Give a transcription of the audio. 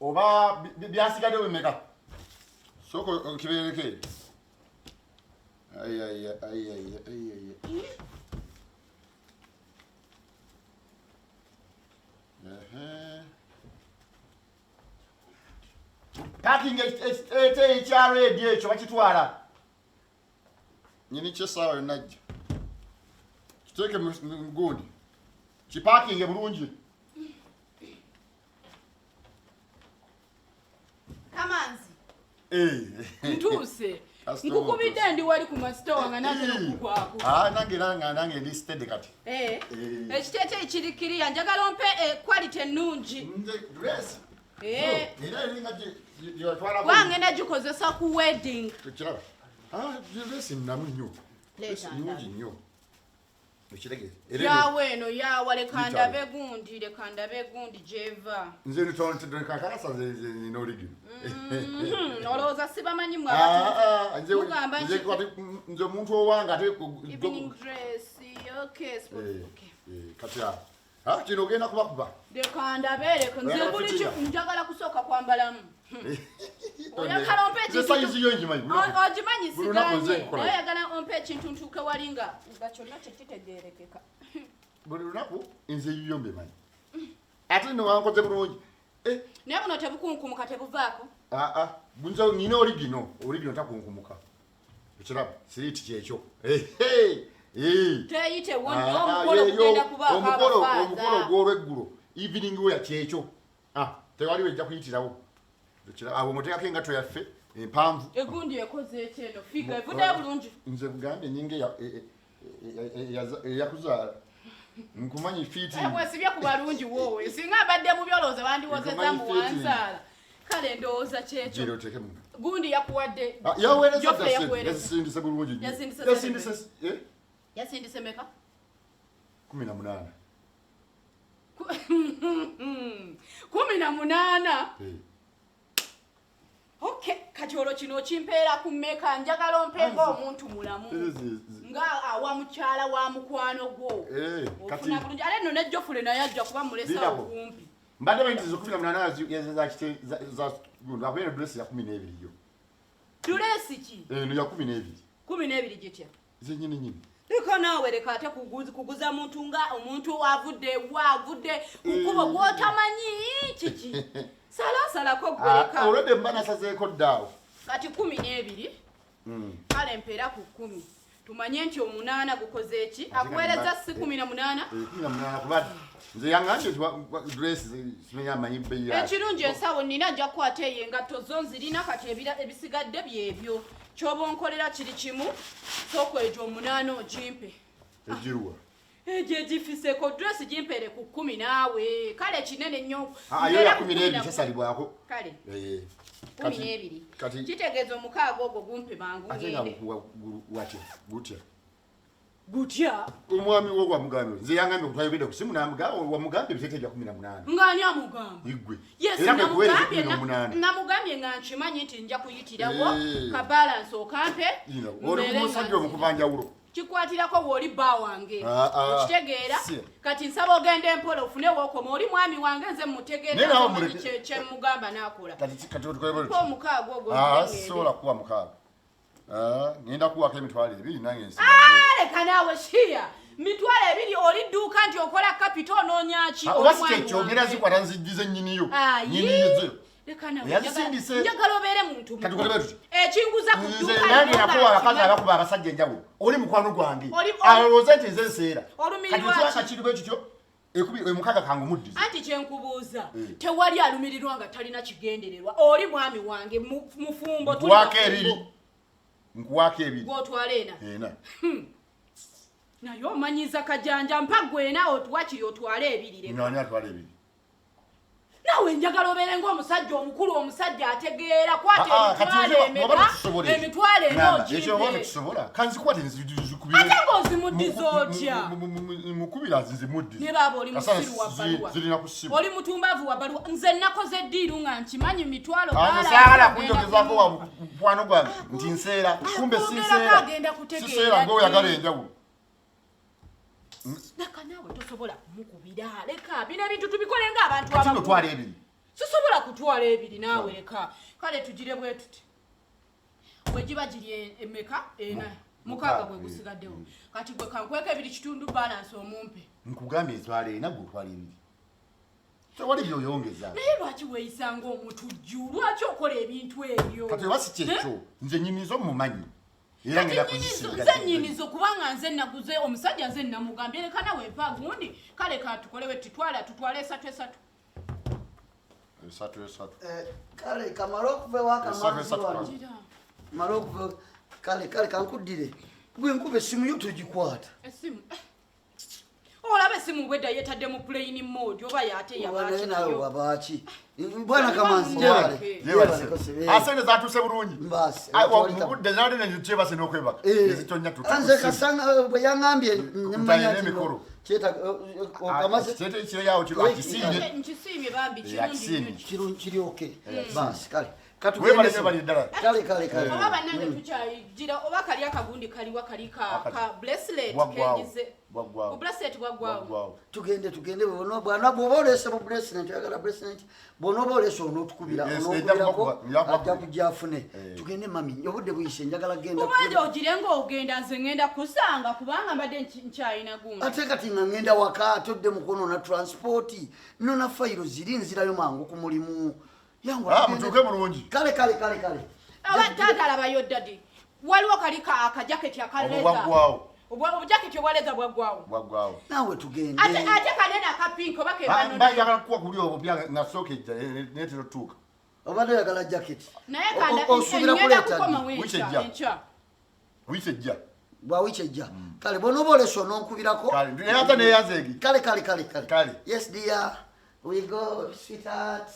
oba byasigadde wemeka soko kibereke ay parking ekyalo edyo ekyo bakitwala nyini kyesawa najja kiteke mugundi kiparking bulungi kamanzi ntuse nkukubidde ndi wali ku masitowa nga nate nokukwako nange ndi steady kati ekiteete ekirikiriya njagala ompe quality ennungi wange nagikozesa ku wedding dresi namu nnyo nungi nnyo yawe eno yawa leka ndabe gundi jeva nze ntonkakasa norigi olowooza sibamanyi mwe nze omuntu owanga ate kati kino ogenda kubakuba leka ndabeereko nze buli njagala kusooka kwambalamu oyagala ompe ogimanyi siganye naye oyagala ompe ekintu ntuuke wali nga kyonna tekitegeerekeka buli lunaku nze yiyombe manyi ate newankoze bulungi naye buno tebukunkumuka tebuvaako bunze nina oligino takunkumuka ekiraba siriiti kyekyo teyite omukolo gugenda kubaako abafaaza omukolo gw'olweggulo evening weya kyekyo tewaliwo ejja kuyitirawo abo muteekako engato yaffe empanvu egundi ekoze ekyeno figa evudde bulungi nze bugambye nyinga eyakuzaala nkumanyi fiiti bwesibye ku balungi woowe singa abadde mu byolooza bandiwozeza mu wansaala kale ndowooza kyekyo gundi yakuwadde yasindise bulungi yasindise meka 18 18 okay kati olwo kino kimpeera ku mmeka njagala ompenga omuntu mulamu nga awa mukyala wa mukwano gwo ofuna bulungi ale nno nejjofule naye ajja kuba mulesa okumpi mbadde bayintiza 18 akwene dresi ya 12 yo dresi ki ya 12 gitya nyini leka naawe leka ate kuguza muntu nga omuntu wavudde kukuba gwotamanyi kiki salasalako gweleka olwedde mba nasazeeko ddaawo kati 12 kale mpeera ku 10 tumanye nti 8 gukoze eki akuweereza si 18 kubadde nze yaŋŋambye dress simenya amanyi bbeyi yaakyo ekirungi ensawo nina nja kukwata eyo engatto zo nzirina kati ebisigadde byebyo kyoba onkolera kiri kimu sooka egyo 8 ogimpe egiruwa egyo egifiseko dress gimpere ku 10 naawe kale kinene nnyo yo ya 12 tesalibwako kale 12 kitegeeza omukaaga ogwo gumpe mangu ngende gutya omwami wo gwamugambye nze yangambye okutwala ebintu kusimu wamugambye bisete bya 18 ngani amugambye igwe namugambye nga nkimanyi nti nja kuyitirawo ka balance okampe oli kumusajja omukubanjawulo kikwatirako bw'oli bba wange okitegeera kati nsaba ogenda empola ofune wookoma oli mwami wange nze mutegeera kyemugamba n'akola omukaaga ogwo sobola kuwa mukaaga ngenda kuwako emitwalo 2 nange leka naawe shiya mitwalo 2 oli dduuka nti okola kapita onoonyaki kyogera zikwata nzijjize nnyiniyo njagala obeere muntu ekinguza ku nange nakuwa abakazi abakuba abasajja enjawulo oli mukwano gwange alowooza nti nze nseera katikakiriwo ekityo omukaaga kange muddize anti kyenkubuuza tewali alumirirwa nga talina kigendererwa oli mwami wange mufumbo nkuwaako 2 gwotwala ena naye omanyiza kajanja mpa gwena otuwakiri otwale 2 nawe njagala obeere ng'omusajja omukulu omusajja ategeera kwata emitwalo ate ng'ozimuddiza otya ne baaba oli musiru wa bbaluwa oli mutumbavu wa bbaluwa nze nakoze eddiiru nga nkimanyi mitwalo saagala kunjogezaako wa mukwano gwange nti nseera kumbe siseera ng'oyagala enjawulo leka naawe tosobola kumukubira leka bino ebintu tubikole ng'abantu abatwala 2 sisobola kutwala ebiri naawe leka kale tugire bwe tuti bwe giba giri emeka ena mukaaga gwe gusigaddewo kati gwe kankweka ebiri kitundu balance omumpe nkugambye etwala ena gwe otwala ebiri tewali byoyongeza naye lwaki weeyisanga omutujju lwaki okola ebintu ebyo kati oba si kyekyo nze nyinizo mumanyi era ngenda kuzisinga nze nyinizo kubanga nze naguze omusajja nze namugambye leka nawe mpa gundi kale katukolewe tutwale esatu kale kamala okuva ewakamanzi mala okuva kale kankuddire gwe nkuba essimu yo togikwata essimu olaba essimu bwedda yetadde mu playing mode oba yate yabaaki nawe wabaki bwana kamanzi jale asene zatuse bulungi mbasi mukudde nade ne nyutie se nokwebaka ezitonya tutu anze kasanga bwe yangambye nyamanya mikoro cheta okamaze cheta ikire yawo kiro akisinye nchisimye bambi kiri okay basi kale katugende bali dala kale oba banange tukyayira oba kali akagundi kaliwa ka bracelet kejize bwagwawo bracelet bwagwawo tugende bwana bobolese mu bracelet yagala bracelet bono bolese ono tukubira ajja kujafune tugende mami obudde buyise njagala genda kubanje ogirenga ogenda nze ngenda kusanga kubanga mbadde nkyayina gundi ate kati ngenda waka todde mukono na transport nona fayiro ziri nzirayo mangu ku mulimu yangu mutuke mulungi kale tata labayo dadi waliwo kalika akajaketi akaleza obujaketi obwaleza bwagwawo nawe tugende ate kanene akapinki oba kebano mbaye yagala kuwa kuli obwo bya nasokejja netero tuka obadde yagala jaketi naye kanda osubira kuleta wichejja bwa wichejja kale bono boleso nonkubirako kale hata ne yazegi kale yes dear we go sweetheart